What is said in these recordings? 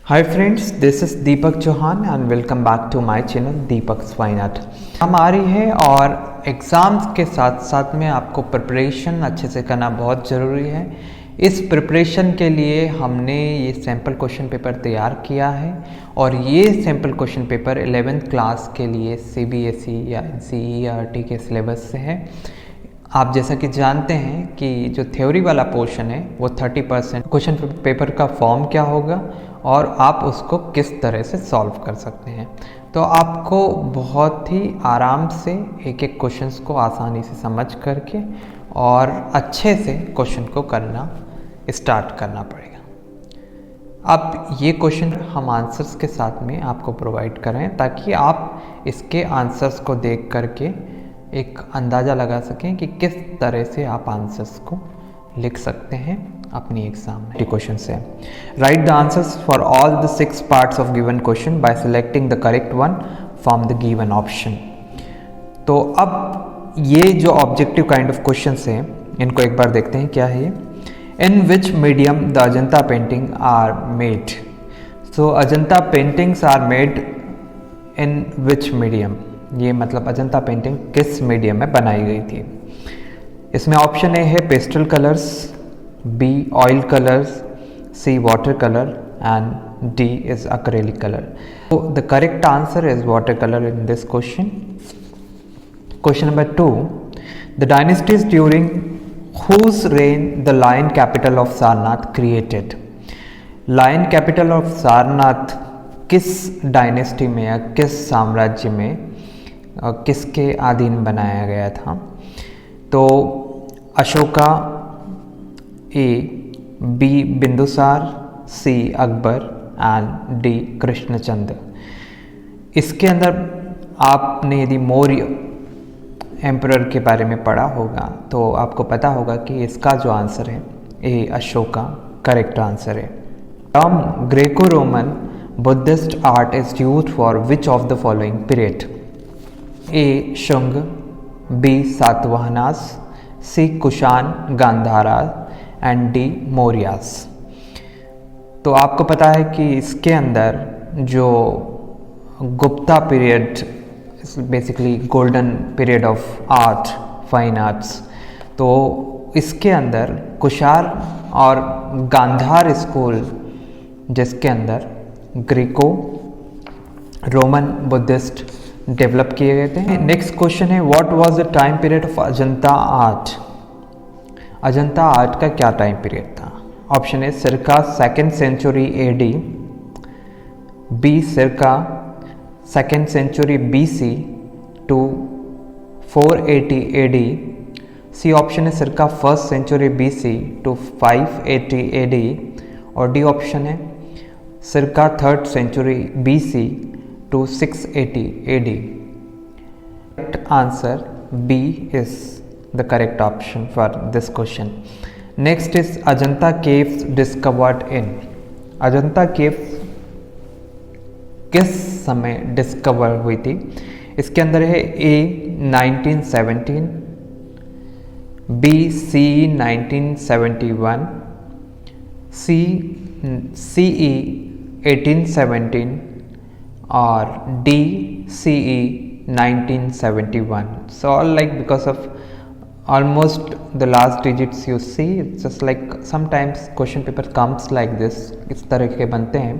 Hi friends, this is Deepak Chauhan and welcome back to my channel Deepak fine art. हम आ रही है और एग्ज़ाम्स के साथ साथ में आपको प्रिपरेशन अच्छे से करना बहुत ज़रूरी है। इस प्रिपरेशन के लिए हमने ये सैम्पल क्वेश्चन पेपर तैयार किया है और ये sample question paper 11th class के लिए CBSE या NCERT के सिलेबस से है। आप जैसा कि जानते हैं कि जो थ्योरी वाला पोर्शन है वो 30% क्वेश्चन पेपर का फॉर्म क्या होगा और आप उसको किस तरह से सॉल्व कर सकते हैं। तो आपको बहुत ही आराम से एक एक क्वेश्चंस को आसानी से समझ करके और अच्छे से क्वेश्चन को करना स्टार्ट करना पड़ेगा। अब ये क्वेश्चन हम आंसर्स के साथ में आपको प्रोवाइड करें ताकि आप इसके आंसर्स को देख करके एक अंदाज़ा लगा सकें कि किस तरह से आप आंसर्स को लिख सकते हैं अपनी एग्जाम में। क्वेश्चन से right the answers for all the 6 parts of given question by selecting the correct one from the given option. तो अब ये जो ऑब्जेक्टिव काइंड ऑफ क्वेश्चंस हैं इनको एक बार देखते हैं क्या है ये। In which medium the Ajanta painting are made. So Ajanta paintings are made in which medium, ये मतलब अजंता पेंटिंग किस मीडियम में बनाई गई थी। इसमें ऑप्शन ए है pastel colours, B oil colours, C water colour and D is acrylic colour. So the correct answer is watercolor in this question. Question number 2, the dynasties during whose reign the lion capital of Sarnath created। Lion capital of Sarnath किस dynasty में या किस साम्राज्य में किसके अधीन बनाया गया था। तो Ashoka, A, B Bindusara, C Akbar and D Krishnachandra. इसके अंदर आपने यदि मौर्य एम्परर के बारे में पढ़ा होगा तो आपको पता होगा कि इसका जो आंसर है ए अशोका करेक्ट आंसर है। Term Greco Roman Buddhist art is used for which of the following period. A Shunga, B Satavahanas, C Kushan Gandhara and D Mauryas. तो आपको पता है कि इसके अंदर जो Gupta period basically golden period of art fine arts, तो इसके अंदर कुषाण और गांधार स्कूल जिसके अंदर ग्रीको रोमन बुद्धिस्ट डेवलप किए गए थे। नेक्स्ट क्वेश्चन है what was the time period of Ajanta art. Ajanta art का क्या टाइम पीरियड था। Option A circa 2nd century AD, B circa 2nd century BC to 480 AD, C option है circa 1st century BC to 580 AD और D option है circa 3rd century BC to 680 AD। Correct answer B is the correct option for this question. Next is Ajanta caves discovered in। Ajanta caves किस समय discover हुई थी। इसके अंदर है ए 1917, B C 1971, सी CE 1817 और D CE 1971. So all like because of almost the last digits you see, it's just like sometimes question paper comes like this, इस तरह के बनते हैं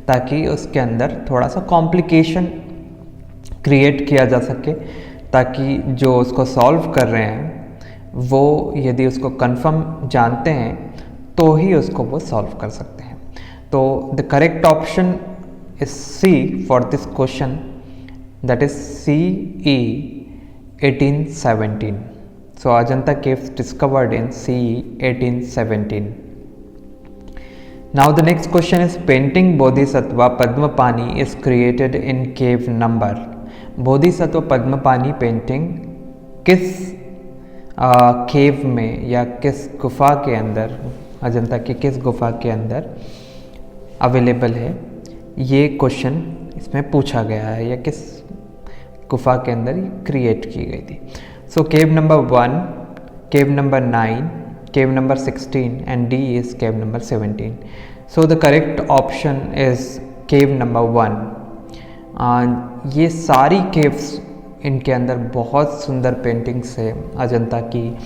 ताकि उसके अंदर थोड़ा सा कॉम्प्लिकेशन क्रिएट किया जा सके ताकि जो उसको सॉल्व कर रहे हैं वो यदि उसको कंफर्म जानते हैं तो ही उसको वो सॉल्व कर सकते हैं। तो the correct option is C for this question, that is CE 1817. So Ajanta caves discovered in CE 1817. Now the next question is painting Bodhisattva Padmapani is created in cave number। Bodhisattva Padmapani painting किस केव में या किस गुफा के अंदर, अजंता की किस गुफा के अंदर अवेलेबल है, ये क्वेश्चन इसमें पूछा गया है या किस गुफा के अंदर ये क्रिएट की गई थी। So cave number 1, cave number 9, cave number 16 and D is cave number 17। So the correct option is cave number 1। ये सारी केव्स, इनके अंदर बहुत सुंदर पेंटिंग्स है अजंता की।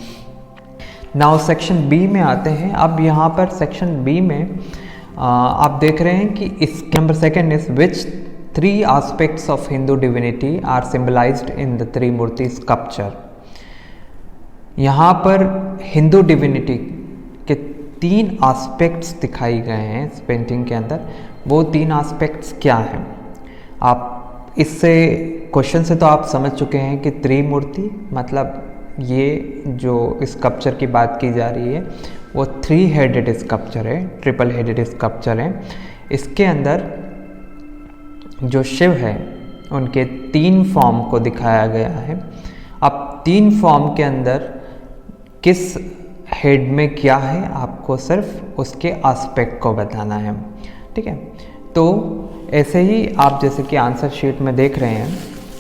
नाउ सेक्शन बी में आते हैं। अब यहाँ पर सेक्शन बी में आप देख रहे हैं कि इस number second is which 3 aspects of Hindu divinity are symbolized in the Trimurti sculpture. यहाँ पर हिंदू डिविनिटी के 3 एस्पेक्ट्स दिखाई गए हैं इस पेंटिंग के अंदर। वो 3 एस्पेक्ट्स क्या हैं? आप इससे क्वेश्चन से तो आप समझ चुके हैं कि त्रिमूर्ति मतलब ये जो स्कल्पचर की बात की जा रही है वो 3 हेडेड स्कल्पचर है, ट्रिपल हेडेड स्कल्पचर है। इसके अंदर जो शिव है उनके 3 फॉर्म को दिखाया गया है। अब 3 फॉर्म के अंदर किस हेड में क्या है आपको सिर्फ उसके एस्पेक्ट को बताना है, ठीक है। तो ऐसे ही आप जैसे कि आंसर शीट में देख रहे हैं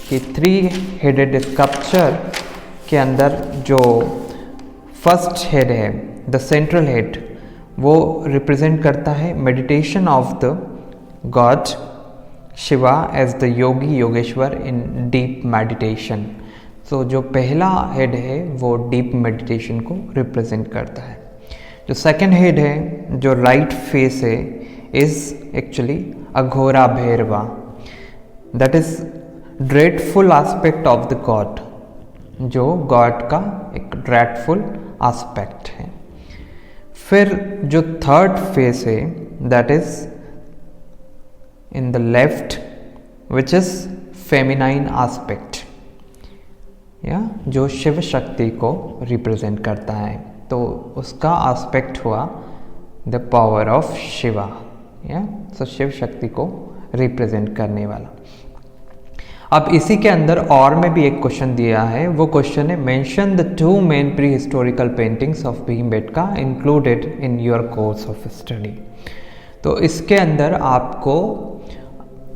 कि 3 हेडेड स्कल्पचर के अंदर जो फर्स्ट हेड है, द सेंट्रल हेड, वो रिप्रेजेंट करता है meditation of the god Shiva as the yogi Yogeshwar in deep meditation. तो जो पहला हेड है वो डीप मेडिटेशन को रिप्रेजेंट करता है। जो सेकंड हेड है, जो राइट फेस है, is actually Aghora Bhairava, that is dreadful aspect of the god, जो गॉड का एक ड्रेडफुल एस्पेक्ट है। फिर जो थर्ड फेस है that is in the left which is feminine aspect, या जो शिव शक्ति को रिप्रेजेंट करता है। तो उसका एस्पेक्ट हुआ द पावर ऑफ शिवा, या सो शिव शक्ति को रिप्रेजेंट करने वाला। अब इसी के अंदर और में भी एक क्वेश्चन दिया है। वो क्वेश्चन है mention the 2 main pre historical paintings of Bhimbetka included in your course of study. तो इसके अंदर आपको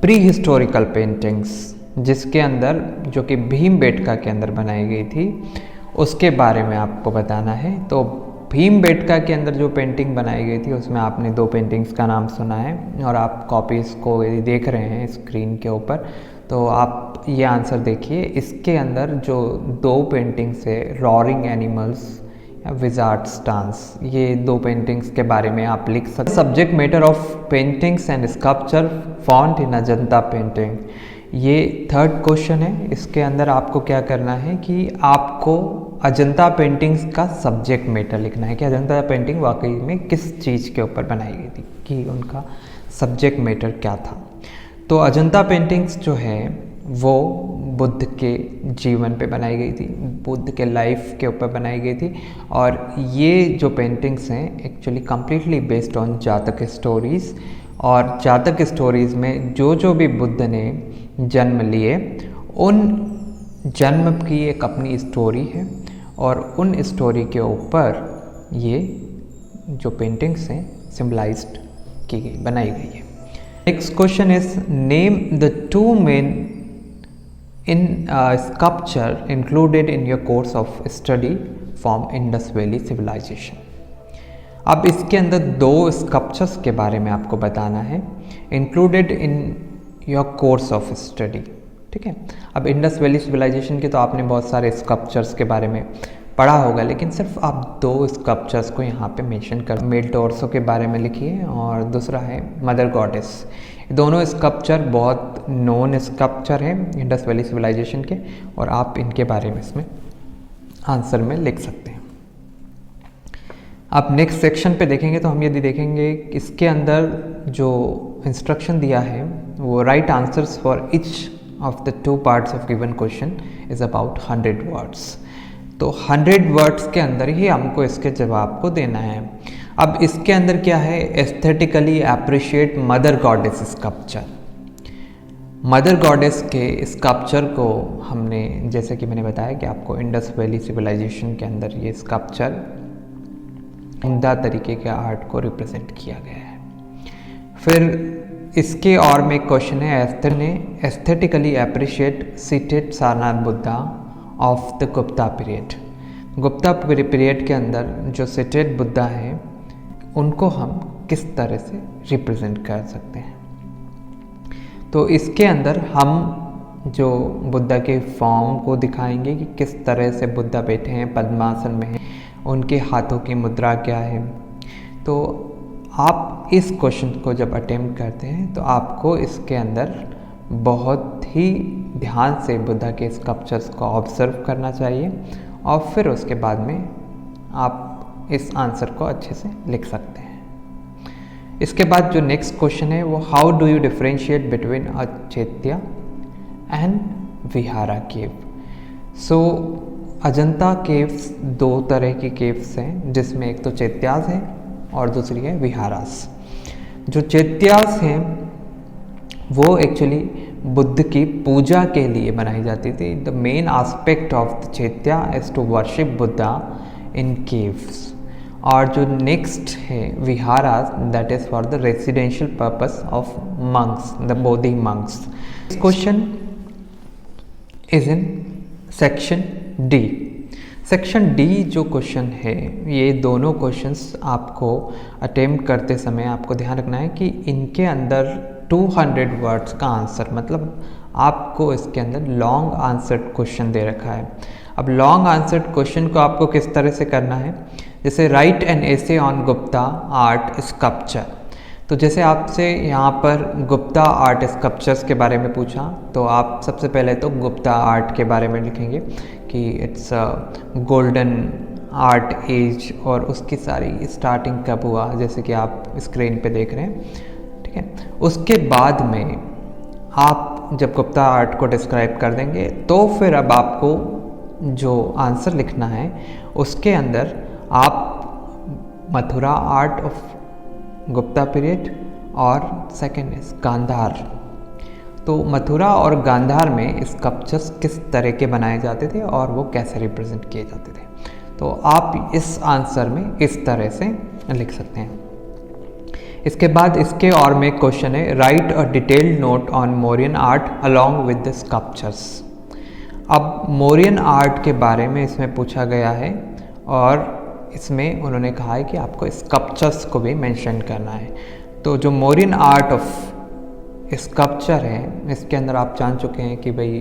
प्री हिस्टोरिकल पेंटिंग्स जिसके अंदर जो कि भीमबेटका के अंदर बनाई गई थी उसके बारे में आपको बताना है। तो भीमबेटका के अंदर जो पेंटिंग बनाई गई थी उसमें आपने 2 पेंटिंग्स का नाम सुना है और आप कॉपीज़ को यदि देख रहे हैं स्क्रीन के ऊपर तो आप ये आंसर देखिए। इसके अंदर जो 2 पेंटिंग्स है, रॉरिंग एनिमल्स या विजार्ड्स डांस, ये 2 पेंटिंग्स के बारे में आप लिख सकते। Subject matter of paintings and sculpture found in Ajanta painting, ये थर्ड क्वेश्चन है। इसके अंदर आपको क्या करना है कि आपको अजंता पेंटिंग्स का सब्जेक्ट मैटर लिखना है कि अजंता पेंटिंग वाकई में किस चीज़ के ऊपर बनाई गई थी, कि उनका सब्जेक्ट मैटर क्या था। तो अजंता पेंटिंग्स जो है वो बुद्ध के जीवन पे बनाई गई थी, बुद्ध के लाइफ के ऊपर बनाई गई थी। और ये जो पेंटिंग्स हैं एक्चुअली कम्प्लीटली बेस्ड ऑन जातक स्टोरीज़, और जातक स्टोरीज़ में जो भी बुद्ध ने जन्म लिए उन जन्म की एक अपनी स्टोरी है और उन स्टोरी के ऊपर ये जो पेंटिंग्स हैं सिम्बलाइज्ड की गई, बनाई गई है। Next question is name the 2 main in sculpture included in your course of study from Indus Valley Civilization। अब इसके अंदर 2 स्कल्पचर्स के बारे में आपको बताना है included in your course of study, ठीक है। अब इंडस वैली सिविलाइजेशन के तो आपने बहुत सारे स्कल्पचर्स के बारे में पढ़ा होगा, लेकिन सिर्फ आप 2 स्कल्पचर्स को यहाँ पे मेंशन कर, मेल टॉर्सो के बारे में लिखिए और दूसरा है मदर गॉडेस। दोनों स्कल्पचर बहुत नोन स्कल्पचर हैं इंडस वैली सिविलाइजेशन के, और आप इनके बारे में इसमें आंसर में लिख सकते हैं। आप नेक्स्ट सेक्शन पे देखेंगे तो हम यदि देखेंगे इसके अंदर जो इंस्ट्रक्शन दिया है वो right answers for each of the 2 parts of given question is about 100 words. तो 100 वर्ड्स के अंदर ही हमको इसके जवाब को देना है। अब इसके अंदर क्या है, aesthetically appreciate mother goddess sculpture. Mother goddess के स्कल्पचर को हमने, जैसे कि मैंने बताया कि आपको इंडस वैली सिविलाइजेशन के अंदर ये स्कल्पचर उम्दा तरीके के आर्ट को रिप्रेजेंट किया गया है। फिर इसके और में एक क्वेश्चन है, aesthetically appreciate seated Sarnath Buddha of the Gupta period. Gupta period के अंदर जो सीटेड बुद्धा हैं उनको हम किस तरह से रिप्रेजेंट कर सकते हैं। तो इसके अंदर हम जो बुद्धा के फॉर्म को दिखाएंगे कि किस तरह से बुद्धा बैठे हैं, पद्मासन में हैं, उनके हाथों की मुद्रा क्या है। तो आप इस क्वेश्चन को जब अटेम्प्ट करते हैं तो आपको इसके अंदर बहुत ही ध्यान से बुद्धा के स्कल्पचर्स को ऑब्जर्व करना चाहिए और फिर उसके बाद में आप इस आंसर को अच्छे से लिख सकते हैं। इसके बाद जो नेक्स्ट क्वेश्चन है वो how do you differentiate between a chaitya and vihara cave. So Ajanta caves दो तरह की केव्स हैं, जिसमें एक तो चैत्यास है और दूसरी है विहारास। जो चैत्यास हैं वो एक्चुअली बुद्ध की पूजा के लिए बनाई जाती थी। The main aspect of the chaitya is to worship Buddha in caves. और जो नेक्स्ट है viharas, that is for the residential purpose of monks, the Bodhi monks. Question is in section D. Section D जो क्वेश्चन है, ये दोनों क्वेश्चंस आपको अटेम्प्ट करते समय आपको ध्यान रखना है कि इनके अंदर 200 वर्ड्स का आंसर, मतलब आपको इसके अंदर लॉन्ग आंसर्ड क्वेश्चन दे रखा है। अब लॉन्ग आंसर्ड क्वेश्चन को आपको किस तरह से करना है, जैसे right an essay on Gupta art sculpture. तो जैसे आपसे यहाँ पर गुप्ता आर्ट स्कल्पचर्स के बारे में पूछा, तो आप सबसे पहले तो गुप्ता आर्ट के बारे में लिखेंगे कि इट्स गोल्डन आर्ट एज और उसकी सारी स्टार्टिंग कब हुआ, जैसे कि आप स्क्रीन पे देख रहे हैं, ठीक है। उसके बाद में आप जब गुप्ता आर्ट को डिस्क्राइब कर देंगे तो फिर अब आपको जो आंसर लिखना है उसके अंदर आप Mathura art of Gupta period और सेकेंड इज गांधार। तो मथुरा और गांधार में स्कल्पचर्स किस तरह के बनाए जाते थे और वो कैसे रिप्रेजेंट किए जाते थे, तो आप इस आंसर में इस तरह से लिख सकते हैं। इसके बाद इसके और में क्वेश्चन है right a detailed note on Mauryan art along with the sculptures. अब मौर्यन आर्ट के बारे में इसमें पूछा गया है और इसमें उन्होंने कहा है कि आपको स्कल्पचर्स को भी मेंशन करना है। तो जो मौर्यन आर्ट ऑफ स्कल्पचर है, इसके अंदर आप जान चुके हैं कि भाई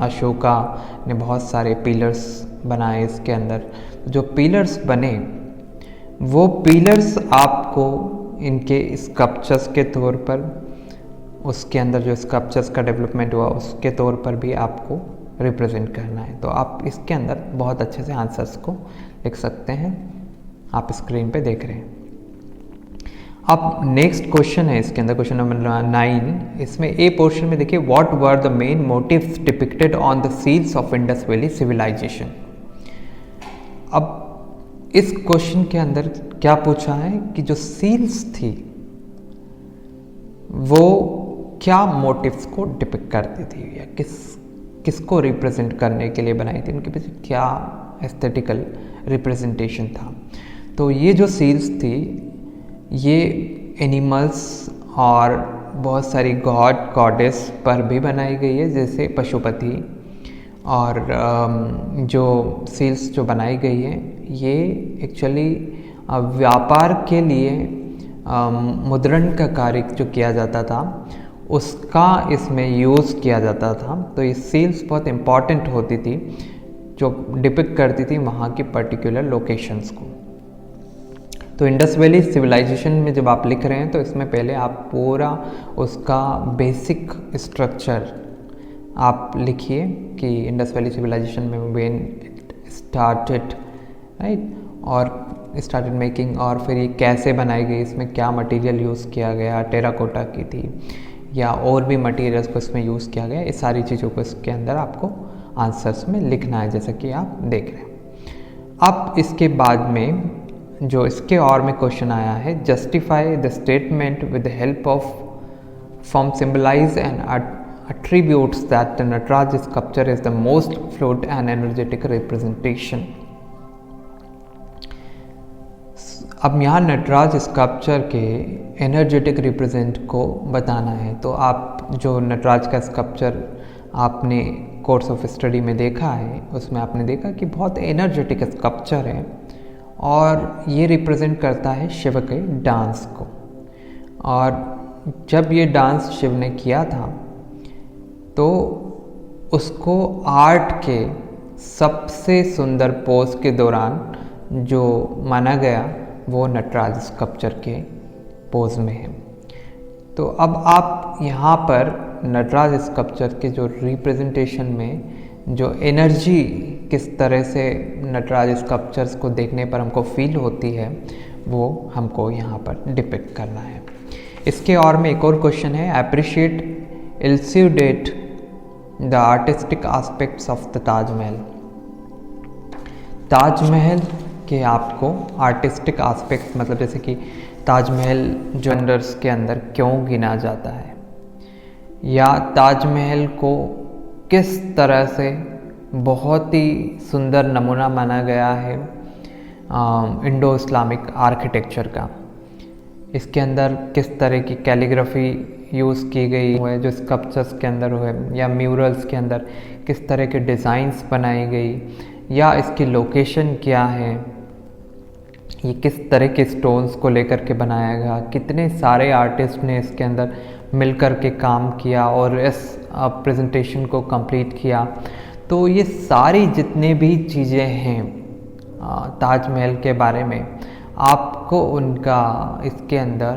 अशोका ने बहुत सारे पिलर्स बनाए। इसके अंदर जो पिलर्स बने वो पिलर्स आपको इनके स्कल्पचर्स के तौर पर, उसके अंदर जो स्कल्पचर्स का डेवलपमेंट हुआ उसके तौर पर भी आपको रिप्रेजेंट करना है। तो आप इसके अंदर बहुत अच्छे से आंसर्स को लिख सकते हैं, आप स्क्रीन पे देख रहे हैं। अब नेक्स्ट क्वेश्चन है इसके अंदर, क्वेश्चन नंबर 9। इसमें ए पोर्शन में देखिए what were the main motives depicted on the seals of Indus valley civilisation. अब इस क्वेश्चन के अंदर क्या पूछा है कि जो सील्स थी वो क्या मोटिव्स को डिपिक्ट करती थी या किसको रिप्रेजेंट करने के लिए बनाई थी, उनके पीछे क्या एस्थेटिकल रिप्रेजेंटेशन था। तो ये जो सील्स थी ये एनिमल्स और बहुत सारी गॉड गॉडेस पर भी बनाई गई है, जैसे पशुपति। और जो सील्स जो बनाई गई है ये एक्चुअली व्यापार के लिए मुद्रण का कार्य जो किया जाता था उसका इसमें यूज़ किया जाता था। तो ये सील्स बहुत इम्पॉर्टेंट होती थी जो डिपिक्ट करती थी वहाँ की पर्टिकुलर लोकेशंस को। तो इंडस वैली सिविलाइजेशन में जब आप लिख रहे हैं तो इसमें पहले आप पूरा उसका बेसिक स्ट्रक्चर आप लिखिए कि इंडस वैली सिविलाइजेशन में व्हेन इट स्टार्टेड, राइट, और स्टार्टेड मेकिंग, और फिर ये कैसे बनाई गई, इसमें क्या मटेरियल यूज़ किया गया, टेराकोटा की थी या और भी मटेरियल्स को इसमें यूज़ किया गया, इस सारी चीज़ों को इसके अंदर आपको आंसर्स में लिखना है, जैसा कि आप देख रहे हैं। अब इसके बाद में जो इसके और में क्वेश्चन आया है justify the statement with the help of from symbolise and attributes that the Nataraj sculpture is the most fluid and energetic representation। अब यहाँ नटराज स्कल्पचर के एनर्जेटिक रिप्रेजेंट को बताना है। तो आप जो नटराज का स्कल्पचर आपने कोर्स ऑफ स्टडी में देखा है उसमें आपने देखा कि बहुत एनर्जेटिक स्कल्पचर है और ये रिप्रेजेंट करता है शिव के डांस को। और जब ये डांस शिव ने किया था तो उसको आर्ट के सबसे सुंदर पोज के दौरान जो माना गया वो नटराज स्कल्पचर के पोज में है। तो अब आप यहाँ पर नटराज स्कल्पचर के जो रिप्रेजेंटेशन में जो एनर्जी किस तरह से नटराज स्कल्पचर्स को देखने पर हमको फील होती है वो हमको यहाँ पर डिपिक्ट करना है। इसके और में एक और क्वेश्चन है, appreciate इल्यूसिडेट the artistic aspects of the Taj Mahal. Taj Mahal के आपको आर्टिस्टिक एस्पेक्ट्स मतलब जैसे कि ताजमहल जेंडर्स के अंदर क्यों गिना जाता है, या ताजमहल को किस तरह से बहुत ही सुंदर नमूना माना गया है इंडो इस्लामिक आर्किटेक्चर का। इसके अंदर किस तरह की कैलीग्राफी यूज़ की गई है जो स्कल्पचर्स के अंदर हुए, या म्यूरल्स के अंदर किस तरह के डिज़ाइंस बनाई गई, या इसकी लोकेशन क्या है, ये किस तरह के स्टोन्स को लेकर के बनाया गया, कितने सारे आर्टिस्ट ने इसके अंदर मिलकर के काम किया और इस प्रेजेंटेशन को कंप्लीट किया। तो ये सारी जितने भी चीज़ें हैं ताजमहल के बारे में आपको उनका इसके अंदर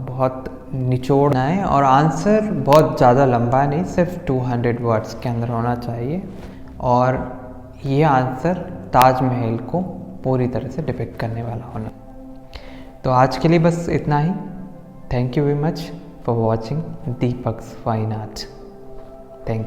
बहुत निचोड़ना है, और आंसर बहुत ज़्यादा लंबा नहीं, सिर्फ 200 वर्ड्स के अंदर होना चाहिए, और ये आंसर ताजमहल को पूरी तरह से डिपिक्ट करने वाला होना। तो आज के लिए बस इतना ही। Thank you very much for watching Deepak's fine art. Thank